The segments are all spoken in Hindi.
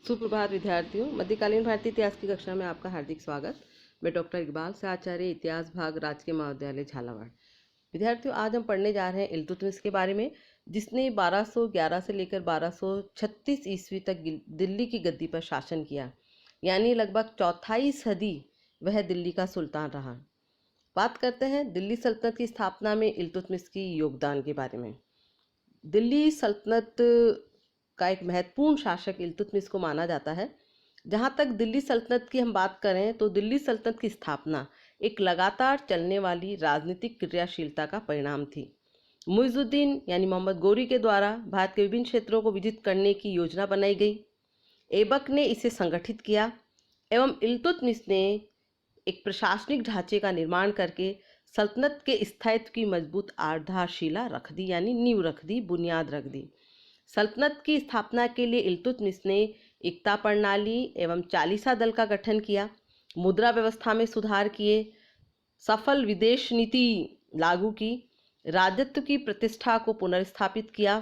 सुप्रभात विद्यार्थियों, मध्यकालीन भारतीय इतिहास की कक्षा में आपका हार्दिक स्वागत। मैं डॉक्टर इकबाल से आचार्य इतिहास भाग राजकीय महाविद्यालय झालावाड़। विद्यार्थियों, आज हम पढ़ने जा रहे हैं इल्तुतमिश के बारे में, जिसने 1211 से लेकर 1236 ईस्वी तक दिल्ली की गद्दी पर शासन किया, यानी लगभग चौथाई सदी वह दिल्ली का सुल्तान रहा। बात करते हैं दिल्ली सल्तनत की स्थापना में इल्तुतमिश की योगदान के बारे में। दिल्ली सल्तनत का एक महत्वपूर्ण शासक इल्तुतमिश को माना जाता है। जहाँ तक दिल्ली सल्तनत की हम बात करें तो दिल्ली सल्तनत की स्थापना एक लगातार चलने वाली राजनीतिक क्रियाशीलता का परिणाम थी। मुइजुद्दीन यानी मोहम्मद गोरी के द्वारा भारत के विभिन्न क्षेत्रों को विजित करने की योजना बनाई गई। ऐबक ने इसे संगठित किया एवं इल्तुतमिश ने एक प्रशासनिक ढांचे का निर्माण करके सल्तनत के स्थायित्व की मजबूत आधारशिला रख दी, यानी नींव रख दी, बुनियाद रख दी। सल्तनत की स्थापना के लिए इल्तुतमिश ने एकता प्रणाली एवं चालीसा दल का गठन किया, मुद्रा व्यवस्था में सुधार किए, सफल विदेश नीति लागू की, राजत्व की प्रतिष्ठा को पुनर्स्थापित किया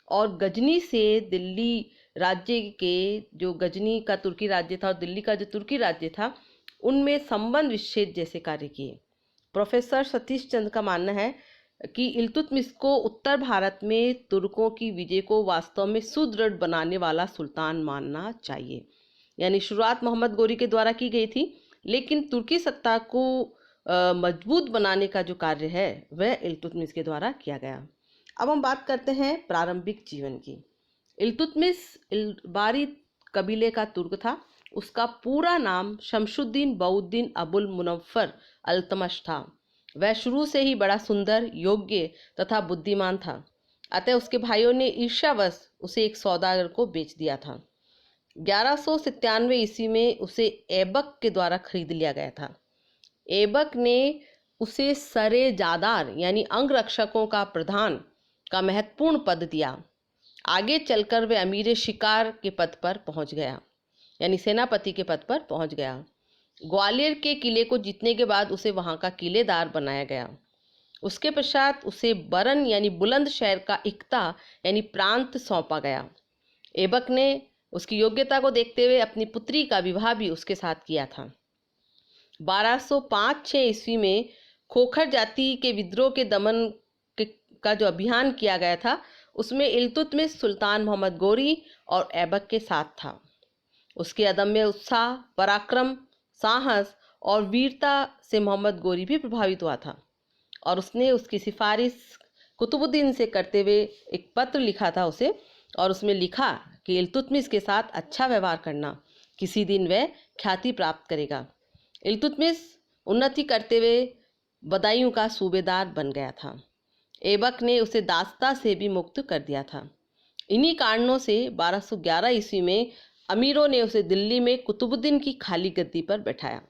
और गजनी से दिल्ली राज्य के, जो गजनी का तुर्की राज्य था और दिल्ली का जो तुर्की राज्य था, उनमें संबंध विच्छेद जैसे कार्य किए। प्रोफेसर सतीश चंद्र का मानना है कि इल्तुतमिश को उत्तर भारत में तुर्कों की विजय को वास्तव में सुदृढ़ बनाने वाला सुल्तान मानना चाहिए। यानी शुरुआत मोहम्मद गोरी के द्वारा की गई थी, लेकिन तुर्की सत्ता को मजबूत बनाने का जो कार्य है वह इल्तुतमिश के द्वारा किया गया। अब हम बात करते हैं प्रारंभिक जीवन की। इल्तुतमिश बारी कबीले का तुर्क था। उसका पूरा नाम शमशुद्दीन बउद्दीन अबुल मुनव्वर अल्तमश था। वह शुरू से ही बड़ा सुंदर, योग्य तथा बुद्धिमान था। अतः उसके भाइयों ने ईर्ष्यावश उसे एक सौदागर को बेच दिया था। 1197 ईस्वी में उसे ऐबक के द्वारा खरीद लिया गया था। ऐबक ने उसे सरे जादार यानी अंगरक्षकों का प्रधान का महत्वपूर्ण पद दिया। आगे चलकर वह अमीर शिकार के पद पर पहुंच गया, यानी सेनापति के पद पर पहुंच गया। ग्वालियर के किले को जीतने के बाद उसे वहां का किलेदार बनाया गया। उसके पश्चात उसे बरन यानी बुलंदशहर का इक्ता यानी प्रांत सौंपा गया। ऐबक ने उसकी योग्यता को देखते हुए अपनी पुत्री का विवाह भी उसके साथ किया था। 1205-6 ईस्वी में खोखर जाति के विद्रोह के दमन का जो अभियान किया गया था, उसमें इल्तुतमिश सुल्तान मोहम्मद गोरी और ऐबक के साथ था। उसके अदम्य उत्साह, पराक्रम, साहस और वीरता से मोहम्मद गोरी भी प्रभावित हुआ था और उसने उसकी सिफारिश कुतुबुद्दीन से करते हुए एक पत्र लिखा था उसे, और उसमें लिखा कि इल्तुतमिश के साथ अच्छा व्यवहार करना, किसी दिन वह ख्याति प्राप्त करेगा। इल्तुतमिश उन्नति करते हुए बदायूं का सूबेदार बन गया था। ऐबक ने उसे दासता से भी मुक्त कर दिया था। इन्हीं कारणों से 1211 ईस्वी में अमीरों ने उसे दिल्ली में कुतुबुद्दीन की खाली गद्दी पर बैठाया।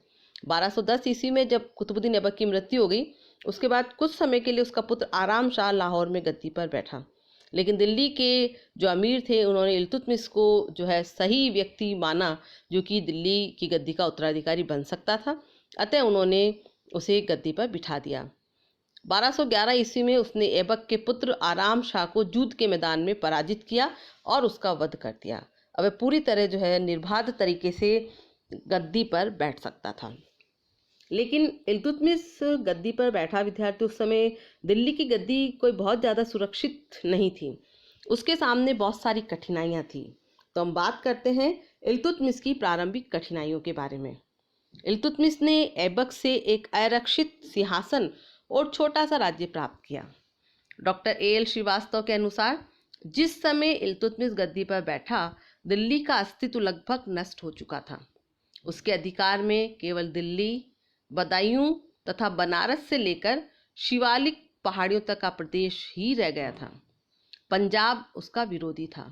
1210 ईस्वी में जब कुतुबुद्दीन ऐबक की मृत्यु हो गई, उसके बाद कुछ समय के लिए उसका पुत्र आराम शाह लाहौर में गद्दी पर बैठा। लेकिन दिल्ली के जो अमीर थे, उन्होंने इल्तुतमिश को जो है सही व्यक्ति माना जो कि दिल्ली की गद्दी का उत्तराधिकारी बन सकता था। अतः उन्होंने उसे गद्दी पर बिठा दिया। 1211 ईस्वी में उसने ऐबक के पुत्र आराम शाह को जूद के मैदान में पराजित किया और उसका वध कर दिया। अब वह पूरी तरह जो है निर्बाध तरीके से गद्दी पर बैठ सकता था। लेकिन इल्तुतमिश गद्दी पर बैठा विद्यार्थी, उस समय दिल्ली की गद्दी कोई बहुत ज़्यादा सुरक्षित नहीं थी। उसके सामने बहुत सारी कठिनाइयाँ थी। तो हम बात करते हैं इल्तुतमिश की प्रारंभिक कठिनाइयों के बारे में। इल्तुतमिश ने ऐबक से एक आरक्षित सिंहासन और छोटा सा राज्य प्राप्त किया। Doctor A.L. श्रीवास्तव के अनुसार जिस समय इल्तुतमिश गद्दी पर बैठा, दिल्ली का अस्तित्व लगभग नष्ट हो चुका था। उसके अधिकार में केवल दिल्ली, बदायूं तथा बनारस से लेकर शिवालिक पहाड़ियों तक का प्रदेश ही रह गया था। पंजाब उसका विरोधी था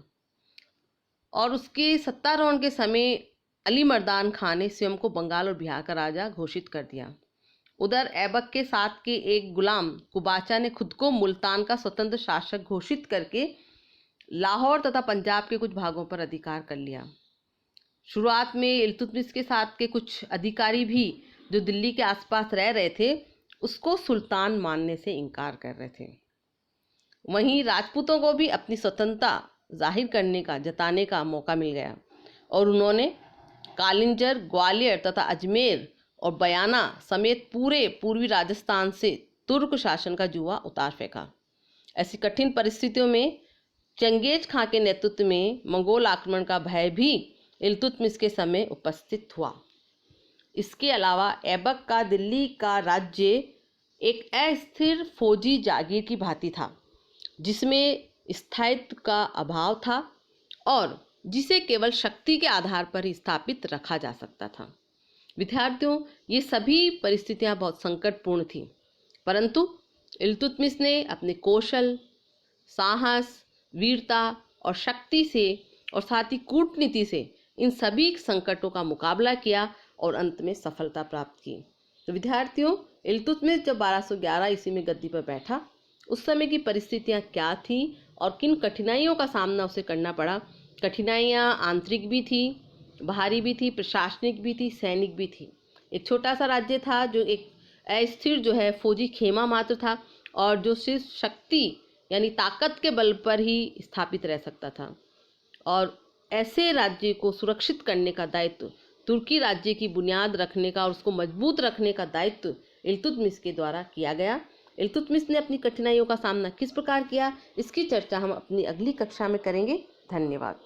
और उसके सत्तारोहण के समय अली मर्दान खान ने स्वयं को बंगाल और बिहार का राजा घोषित कर दिया। उधर ऐबक के साथ के एक गुलाम कुबाचा ने खुद को मुल्तान का स्वतंत्र शासक घोषित करके लाहौर तथा पंजाब के कुछ भागों पर अधिकार कर लिया। शुरुआत में इल्तुतमिश के साथ के कुछ अधिकारी भी जो दिल्ली के आसपास रह रहे थे, उसको सुल्तान मानने से इनकार कर रहे थे। वहीं राजपूतों को भी अपनी स्वतंत्रता जाहिर करने का, जताने का मौका मिल गया। और उन्होंने कालिंजर, ग्वालियर तथा अजमेर और बयाना समेत पूरे पूर्वी राजस्थान से तुर्क शासन का जुआ उतार फेंका। ऐसी कठिन परिस्थितियों में चंगेज खां के नेतृत्व में मंगोल आक्रमण का भय भी इल्तुतमिश के समय उपस्थित हुआ। इसके अलावा ऐबक का दिल्ली का राज्य एक अस्थिर फौजी जागीर की भांति था, जिसमें स्थायित्व का अभाव था और जिसे केवल शक्ति के आधार पर ही स्थापित रखा जा सकता था। विद्यार्थियों, ये सभी परिस्थितियां बहुत संकटपूर्ण थीं, परंतु इल्तुतमिश ने अपने कौशल, साहस, वीरता और शक्ति से और साथ ही कूटनीति से इन सभी संकटों का मुकाबला किया और अंत में सफलता प्राप्त की। तो विद्यार्थियों, इल्तुतमिश जब 1211 ईस्वी में गद्दी पर बैठा, उस समय की परिस्थितियां क्या थी और किन कठिनाइयों का सामना उसे करना पड़ा। कठिनाइयां आंतरिक भी थी, बाहरी भी थी, प्रशासनिक भी थी, सैनिक भी थी। एक छोटा सा राज्य था जो एक अस्थिर जो है फौजी खेमा मात्र था और जो सिर्फ शक्ति यानी ताकत के बल पर ही स्थापित रह सकता था। और ऐसे राज्य को सुरक्षित करने का दायित्व, तुर्की राज्य की बुनियाद रखने का और उसको मजबूत रखने का दायित्व इल्तुतमिश के द्वारा किया गया। इल्तुतमिश ने अपनी कठिनाइयों का सामना किस प्रकार किया, इसकी चर्चा हम अपनी अगली कक्षा में करेंगे। धन्यवाद।